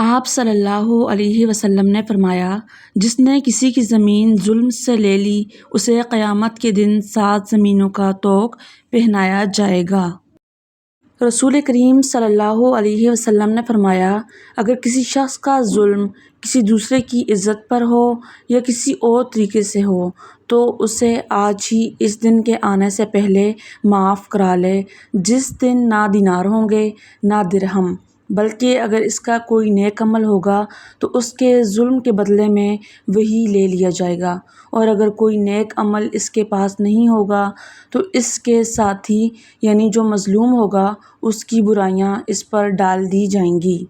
آپ صلی اللہ علیہ وسلم نے فرمایا، جس نے کسی کی زمین ظلم سے لے لی اسے قیامت کے دن 7 زمینوں کا طوق پہنایا جائے گا۔ رسول کریم صلی اللہ علیہ وسلم نے فرمایا، اگر کسی شخص کا ظلم کسی دوسرے کی عزت پر ہو یا کسی اور طریقے سے ہو تو اسے آج ہی اس دن کے آنے سے پہلے معاف کرا لے، جس دن نہ دینار ہوں گے نہ درہم، بلکہ اگر اس کا کوئی نیک عمل ہوگا تو اس کے ظلم کے بدلے میں وہی لے لیا جائے گا، اور اگر کوئی نیک عمل اس کے پاس نہیں ہوگا تو اس کے ساتھی یعنی جو مظلوم ہوگا اس کی برائیاں اس پر ڈال دی جائیں گی۔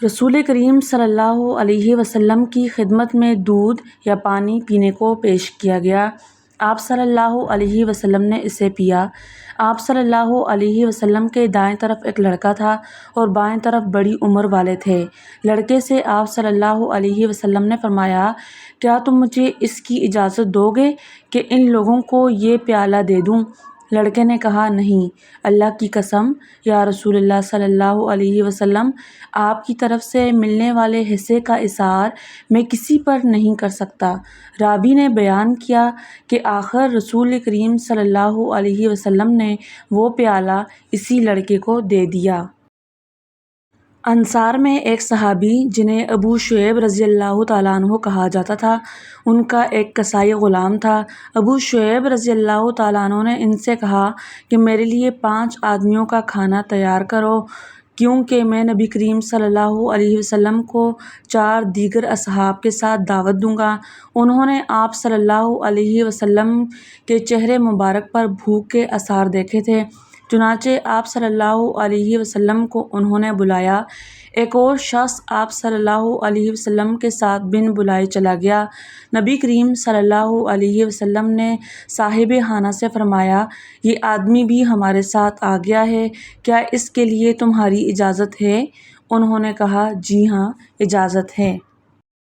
رسول کریم صلی اللہ علیہ وسلم کی خدمت میں دودھ یا پانی پینے کو پیش کیا گیا۔ آپ صلی اللہ علیہ وسلم نے اسے پیا۔ آپ صلی اللہ علیہ وسلم کے دائیں طرف ایک لڑکا تھا اور بائیں طرف بڑی عمر والے تھے۔ لڑکے سے آپ صلی اللہ علیہ وسلم نے فرمایا، کیا تم مجھے اس کی اجازت دو گے کہ ان لوگوں کو یہ پیالہ دے دوں؟ لڑکے نے کہا، نہیں، اللہ کی قسم یا رسول اللہ صلی اللہ علیہ وسلم، آپ کی طرف سے ملنے والے حصے کا اثار میں کسی پر نہیں کر سکتا۔ راوی نے بیان کیا کہ آخر رسول کریم صلی اللہ علیہ وسلم نے وہ پیالہ اسی لڑکے کو دے دیا۔ انصار میں ایک صحابی جنہیں ابو شعیب رضی اللہ تعالیٰ عنہ کہا جاتا تھا، ان کا ایک کسائی غلام تھا۔ ابو شعیب رضی اللہ تعالیٰ عنہ نے ان سے کہا کہ میرے لیے 5 آدمیوں کا کھانا تیار کرو، کیونکہ میں نبی کریم صلی اللہ علیہ وسلم کو 4 دیگر اصحاب کے ساتھ دعوت دوں گا۔ انہوں نے آپ صلی اللہ علیہ وسلم کے چہرے مبارک پر بھوک کے آثار دیکھے تھے، چنانچہ آپ صلی اللہ علیہ وسلم کو انہوں نے بلایا۔ ایک اور شخص آپ صلی اللہ علیہ وسلم کے ساتھ بن بلائے چلا گیا۔ نبی کریم صلی اللہ علیہ وسلم نے صاحب خانہ سے فرمایا، یہ آدمی بھی ہمارے ساتھ آ گیا ہے، کیا اس کے لیے تمہاری اجازت ہے؟ انہوں نے کہا، جی ہاں، اجازت ہے۔